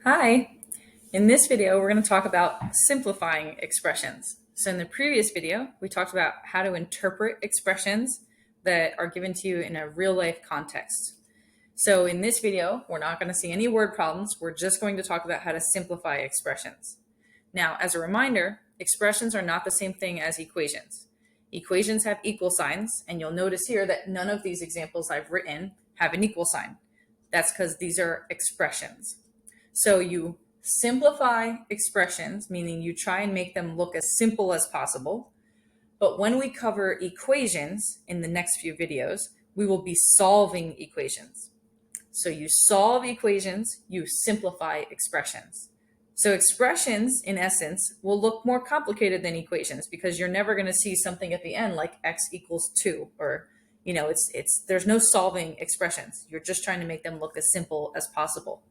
Hi! In this video, we're going to talk about simplifying expressions. So in the previous video, we talked about how to interpret expressions that are given to you in a real life context. So in this video, we're not going to see any word problems. We're just going to talk about how to simplify expressions. Now, as a reminder, expressions are not the same thing as equations. Equations have equal signs, and you'll notice here that none of these examples I've written have an equal sign. That's because these are expressions. So you simplify expressions, meaning you try and make them look as simple as possible. But when we cover equations in the next few videos, we will be solving equations. So you solve equations, you simplify expressions. So expressions, in essence, will look more complicated than equations because you're never going to see something at the end like x equals 2 or there's no solving expressions. You're just trying to make them look as simple as possible.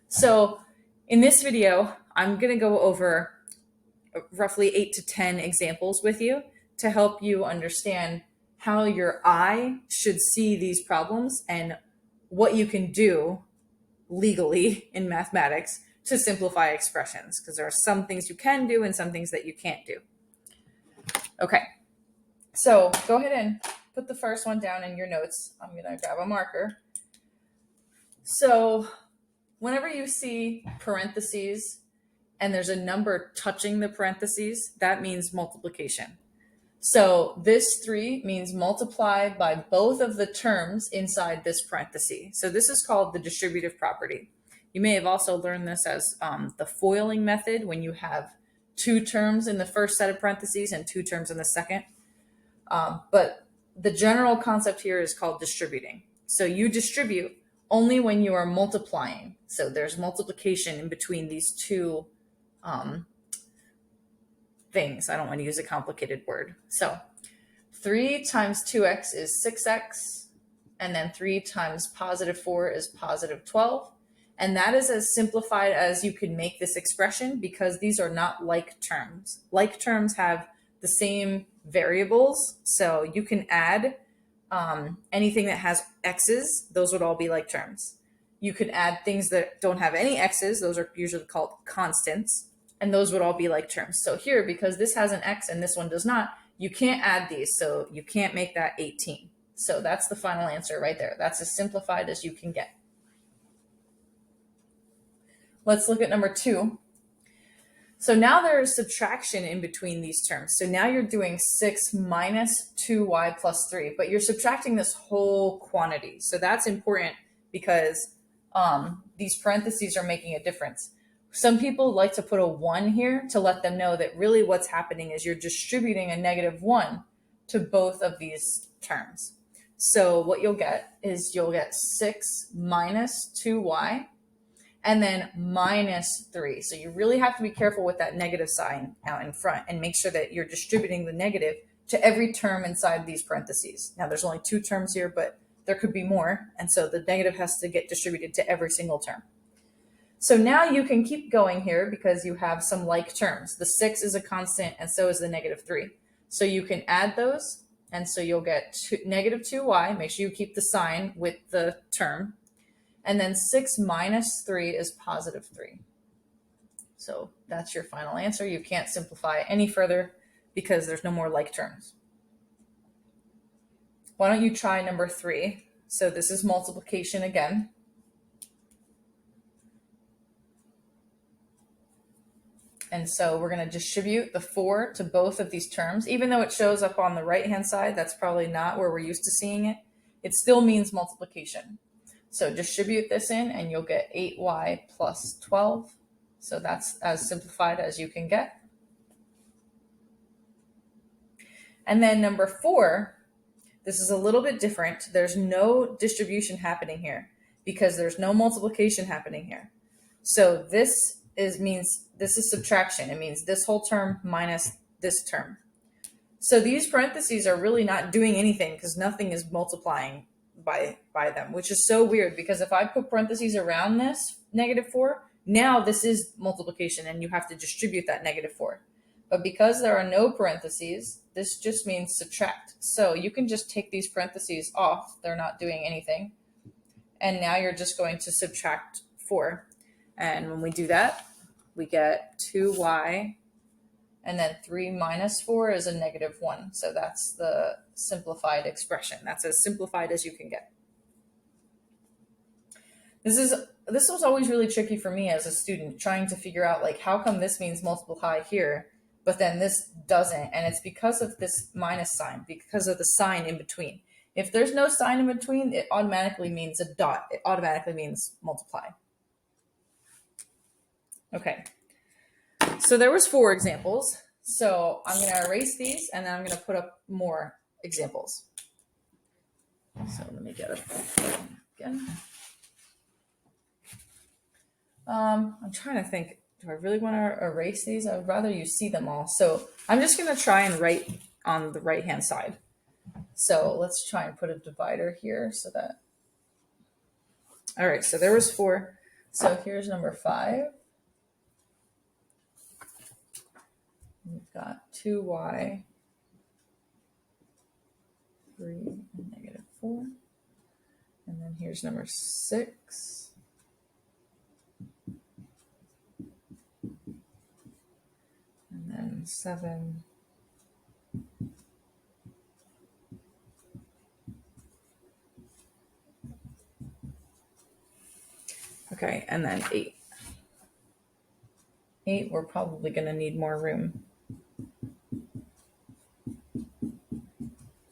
So in this video, I'm going to go over roughly 8 to 10 examples with you to help you understand how your eye should see these problems and what you can do legally in mathematics to simplify expressions, because there are some things you can do and some things that you can't do. Okay, so go ahead and put the first one down in your notes. I'm going to grab a marker. So whenever you see parentheses and there's a number touching the parentheses, that means multiplication. So this 3 means multiply by both of the terms inside this parenthesis. So this is called the distributive property. You may have also learned this as the foiling method, when you have 2 terms in the first set of parentheses and 2 terms in the second. But the general concept here is called distributing. So you distribute only when you are multiplying. So there's multiplication in between these two things. I don't want to use a complicated word. So 3 times 2x is 6x, and then 3 times positive 4 is positive 12. And that is as simplified as you can make this expression, because these are not like terms. Like terms have the same variables, so you can add anything that has x's, those would all be like terms. You could add things that don't have any x's, those are usually called constants, and those would all be like terms. So here, because this has an x and this one does not, you can't add these, so you can't make that 18. So that's the final answer right there. That's as simplified as you can get. Let's look at number 2. So now there is subtraction in between these terms. So now you're doing 6 minus 2y plus 3, but you're subtracting this whole quantity. So that's important because these parentheses are making a difference. Some people like to put a 1 here to let them know that really what's happening is you're distributing a negative 1 to both of these terms. So what you'll get is you'll get 6 minus 2y and then minus 3. So you really have to be careful with that negative sign out in front and make sure that you're distributing the negative to every term inside these parentheses. Now there's only 2 terms here, but there could be more. And so the negative has to get distributed to every single term. So now you can keep going here because you have some like terms. The 6 is a constant and so is the negative 3. So you can add those, and so you'll get negative 2y. Make sure you keep the sign with the term. And then 6 minus 3 is positive 3. So that's your final answer. You can't simplify any further because there's no more like terms. Why don't you try number 3? So this is multiplication again. And so we're going to distribute the 4 to both of these terms. Even though it shows up on the right-hand side, that's probably not where we're used to seeing it. It still means multiplication. So distribute this in and you'll get 8y plus 12. So that's as simplified as you can get. And then number 4, this is a little bit different. There's no distribution happening here because there's no multiplication happening here. So this means this is subtraction. It means this whole term minus this term. So these parentheses are really not doing anything because nothing is multiplying by them, which is so weird, because if I put parentheses around this negative 4, now this is multiplication and you have to distribute that negative 4. But because there are no parentheses, this just means subtract. So you can just take these parentheses off. They're not doing anything. And now you're just going to subtract 4. And when we do that, we get 2y, and then 3 minus 4 is a negative 1. So that's the simplified expression. That's as simplified as you can get. This was always really tricky for me as a student, trying to figure out, like, how come this means multiply here, but then this doesn't? And it's because of this minus sign, because of the sign in between. If there's no sign in between, it automatically means a dot. It automatically means multiply. Okay. So there was 4 examples. So I'm going to erase these, and then I'm going to put up more examples. So let me get it again. I'm trying to think, do I really want to erase these? I would rather you see them all. So I'm just going to try and write on the right-hand side. So let's try and put a divider here so that, all right, so there was 4. So here's number 5. We've got 2y, 3, and negative 4. And then here's number 6. And then 7. Okay, and then 8. 8, we're probably going to need more room.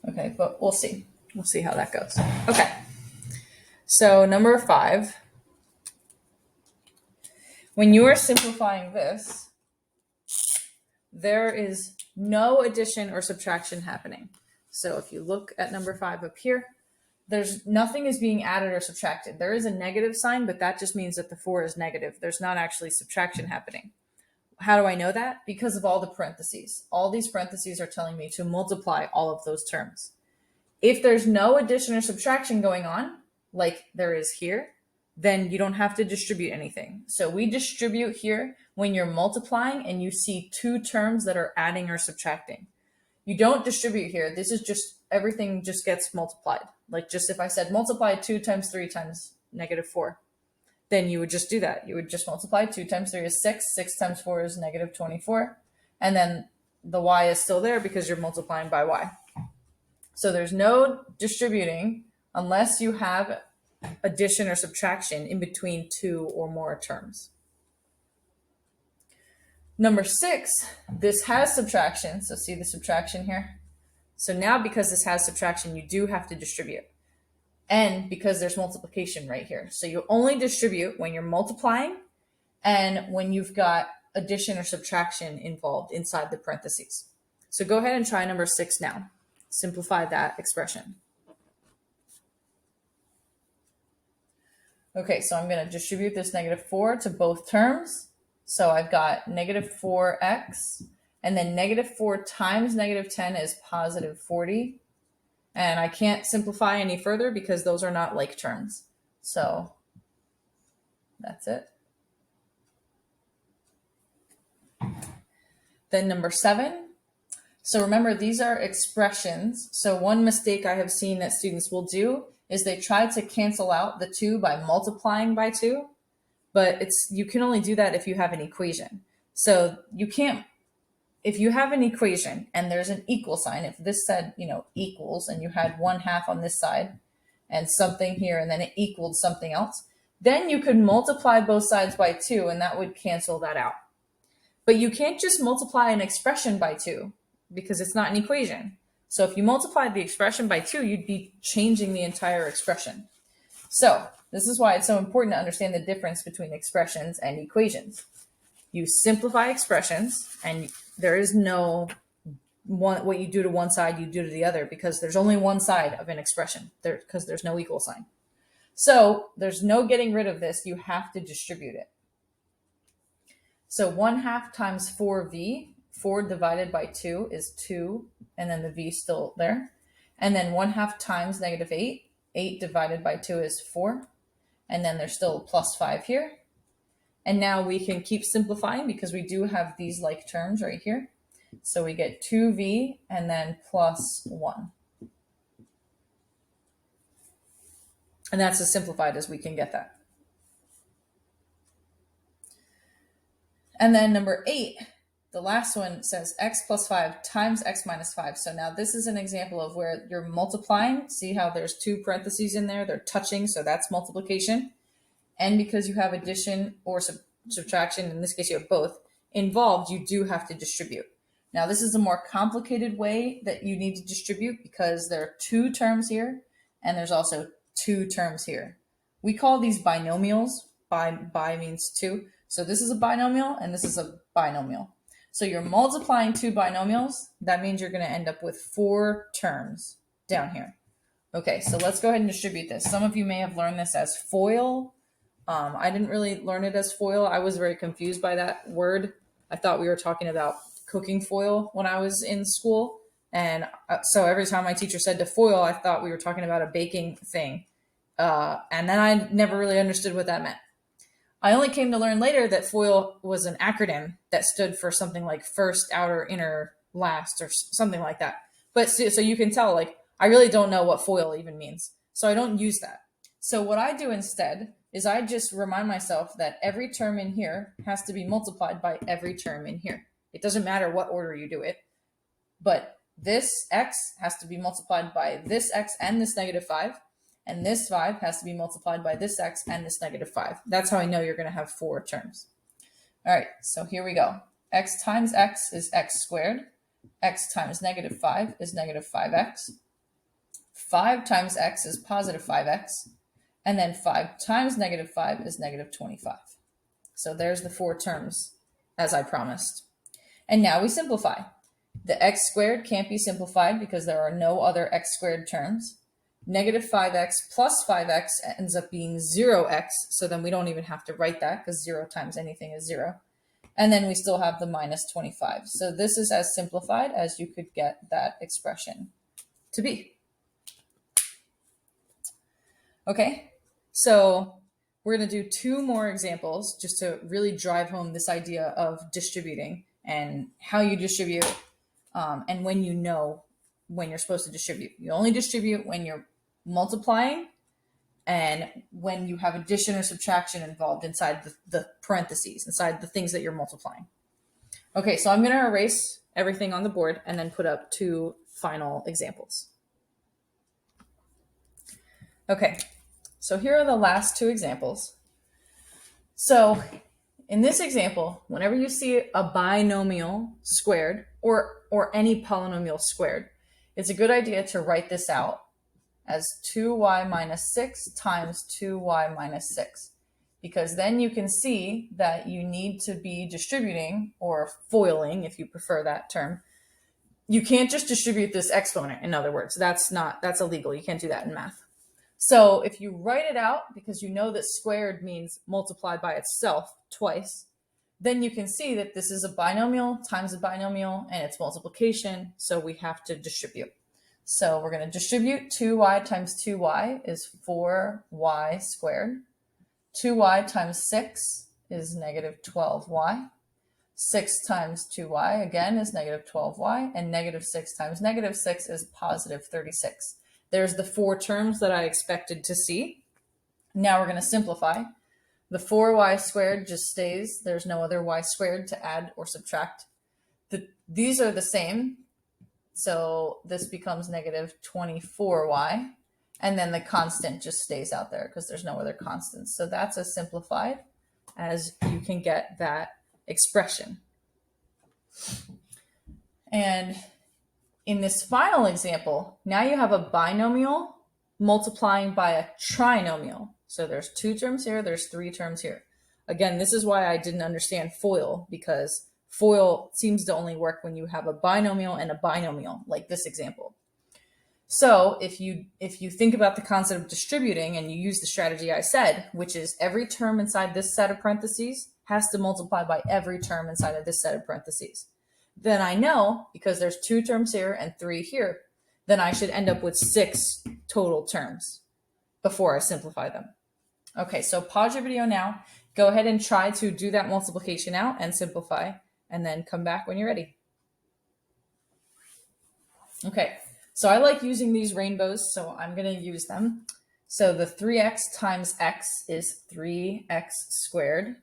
Okay, but we'll see. We'll see how that goes. Okay, so number 5. When you are simplifying this, there is no addition or subtraction happening. So if you look at number 5 up here, there's nothing is being added or subtracted. There is a negative sign, but that just means that the 4 is negative. There's not actually subtraction happening. How do I know that? Because of all the parentheses. All these parentheses are telling me to multiply all of those terms. If there's no addition or subtraction going on, like there is here, then you don't have to distribute anything. So we distribute here when you're multiplying and you see 2 terms that are adding or subtracting. You don't distribute here. This is just, everything just gets multiplied. Like, just if I said multiply 2 times 3 times negative 4, then you would just do that. You would just multiply 2 times 3 is 6, 6 times 4 is negative 24, and then the y is still there because you're multiplying by y. So there's no distributing unless you have addition or subtraction in between 2 or more terms. Number 6, this has subtraction. So see the subtraction here? So now because this has subtraction, you do have to distribute. And because there's multiplication right here. So you only distribute when you're multiplying and when you've got addition or subtraction involved inside the parentheses. So go ahead and try number 6 now. Simplify that expression. Okay, so I'm going to distribute this negative 4 to both terms. So I've got negative 4x, and then negative 4 times negative 10 is positive 40. And I can't simplify any further because those are not like terms. So that's it. Then number 7. So remember, these are expressions. So one mistake I have seen that students will do is they try to cancel out the 2 by multiplying by 2, but you can only do that if you have an equation. So you can't, if you have an equation and there's an equal sign, if this said, equals, and you had 1/2 on this side and something here, and then it equaled something else, then you could multiply both sides by 2 and that would cancel that out. But you can't just multiply an expression by 2 because it's not an equation. So if you multiplied the expression by 2, you'd be changing the entire expression. So this is why it's so important to understand the difference between expressions and equations. You simplify expressions, and there is no what you do to one side, you do to the other, because there's only one side of an expression because there's no equal sign. So there's no getting rid of this. You have to distribute it. So 1/2 times 4v, 4 divided by 2 is 2, and then the v still there. And then 1/2 times negative 8, 8 divided by 2 is 4. And then there's still plus 5 here. And now we can keep simplifying because we do have these like terms right here. So we get 2v and then plus 1. And that's as simplified as we can get that. And then number 8, the last one says x plus 5 times x minus 5. So now this is an example of where you're multiplying. See how there's 2 parentheses in there? They're touching, so that's multiplication. And because you have addition or subtraction, in this case you have both, involved, you do have to distribute. Now this is a more complicated way that you need to distribute because there are 2 terms here and there's also 2 terms here. We call these binomials. Bi means 2. So this is a binomial and this is a binomial. So you're multiplying 2 binomials. That means you're going to end up with 4 terms down here. Okay, so let's go ahead and distribute this. Some of you may have learned this as FOIL. I didn't really learn it as FOIL. I was very confused by that word. I thought we were talking about cooking foil when I was in school. And so every time my teacher said to foil, I thought we were talking about a baking thing. And then I never really understood what that meant. I only came to learn later that FOIL was an acronym that stood for something like first, outer, inner, last, or something like that. But so you can tell, like, I really don't know what FOIL even means. So I don't use that. So what I do instead is I just remind myself that every term in here has to be multiplied by every term in here. It doesn't matter what order you do it, but this x has to be multiplied by this x and this negative 5. And this 5 has to be multiplied by this x and this negative 5. That's how I know you're going to have 4 terms. All right, so here we go. X times x is x squared. X times negative 5 is negative 5x. 5 times x is positive 5x. And then 5 times negative 5 is negative 25. So there's the 4 terms as I promised. And now we simplify. The x squared can't be simplified because there are no other x squared terms. Negative 5x plus 5x ends up being 0x, so then we don't even have to write that because 0 times anything is 0. And then we still have the minus 25. So this is as simplified as you could get that expression to be. Okay, so we're going to do 2 more examples just to really drive home this idea of distributing and how you distribute and when you know when you're supposed to distribute. You only distribute when you're multiplying and when you have addition or subtraction involved inside the parentheses, inside the things that you're multiplying. Okay, so I'm going to erase everything on the board and then put up 2 final examples. Okay, so here are the last 2 examples. So in this example, whenever you see a binomial squared or any polynomial squared, it's a good idea to write this out as 2y minus 6 times 2y minus 6, because then you can see that you need to be distributing, or foiling if you prefer that term. You can't just distribute this exponent, in other words. That's illegal. You can't do that in math. So if you write it out, because you know that squared means multiplied by itself twice, then you can see that this is a binomial times a binomial and it's multiplication, so we have to distribute. So we're going to distribute 2y times 2y is 4y squared. 2y times 6 is negative 12y. 6 times 2y, again, is negative 12y. And negative 6 times negative 6 is positive 36. There's the 4 terms that I expected to see. Now we're going to simplify. The 4y squared just stays. There's no other y squared to add or subtract. These are the same. So this becomes negative 24y. And then the constant just stays out there because there's no other constants. So that's as simplified as you can get that expression. And in this final example, now you have a binomial multiplying by a trinomial. So there's 2 terms here, there's 3 terms here. Again, this is why I didn't understand FOIL, because FOIL seems to only work when you have a binomial and a binomial, like this example. So if you think about the concept of distributing and you use the strategy I said, which is every term inside this set of parentheses has to multiply by every term inside of this set of parentheses, then I know, because there's 2 terms here and 3 here, then I should end up with 6 total terms before I simplify them. Okay, so pause your video now. Go ahead and try to do that multiplication out and simplify, and then come back when you're ready. Okay, so I like using these rainbows, so I'm going to use them. So the 3x times x is 3x squared.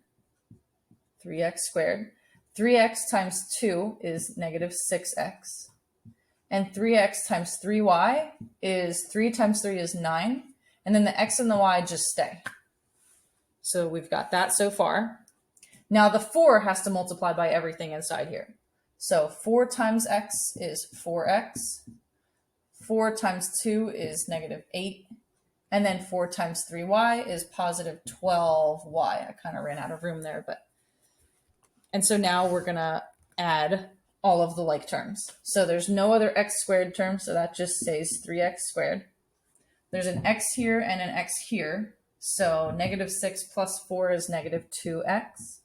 3x squared. 3x times 2 is negative 6x. And 3x times 3y is 3 times 3 is 9. And then the x and the y just stay. So we've got that so far. Now the 4 has to multiply by everything inside here. So 4 times x is 4x. 4 times 2 is negative 8. And then 4 times 3y is positive 12y. I kind of ran out of room there, but. And so now we're going to add all of the like terms. So there's no other x squared term, so that just stays 3x squared. There's an x here and an x here. So negative 6 plus 4 is negative 2x.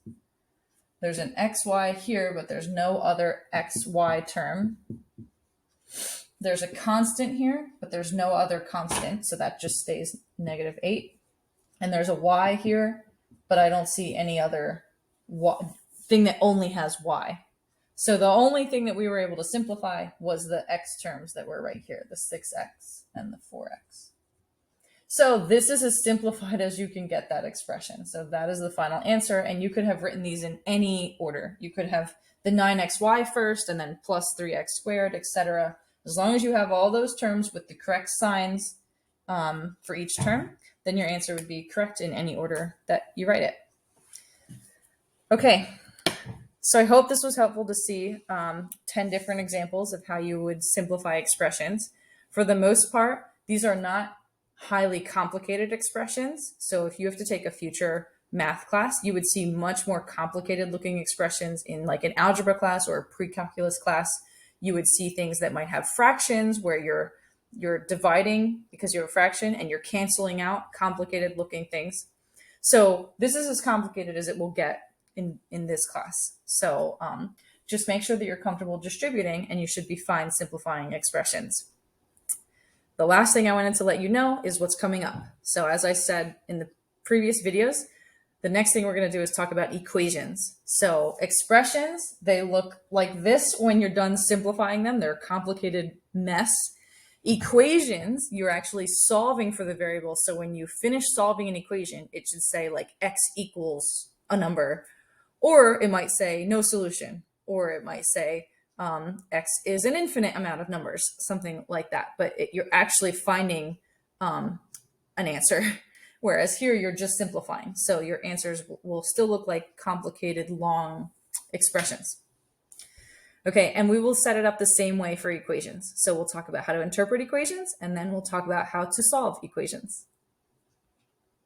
There's an xy here, but there's no other xy term. There's a constant here, but there's no other constant, so that just stays negative 8. And there's a y here, but I don't see any other thing that only has y. So the only thing that we were able to simplify was the x terms that were right here, the 6x and the 4x. So this is as simplified as you can get that expression. So that is the final answer, and you could have written these in any order. You could have the 9xy first, and then plus 3x squared, etc. As long as you have all those terms with the correct signs for each term, then your answer would be correct in any order that you write it. Okay, so I hope this was helpful to see 10 different examples of how you would simplify expressions. For the most part, these are not highly complicated expressions. So if you have to take a future math class, you would see much more complicated looking expressions in like an algebra class or a pre-calculus class. You would see things that might have fractions where you're dividing because you're a fraction and you're canceling out complicated looking things. So this is as complicated as it will get in this class. So just make sure that you're comfortable distributing, and you should be fine simplifying expressions. The last thing I wanted to let you know is what's coming up. So as I said in the previous videos, the next thing we're going to do is talk about equations. So expressions, they look like this when you're done simplifying them. They're a complicated mess. Equations, you're actually solving for the variable. So when you finish solving an equation, it should say like x equals a number, or it might say no solution, or it might say x is an infinite amount of numbers, something like that. But you're actually finding an answer. Whereas here you're just simplifying. So your answers will still look like complicated, long expressions. Okay, and we will set it up the same way for equations. So we'll talk about how to interpret equations, and then we'll talk about how to solve equations.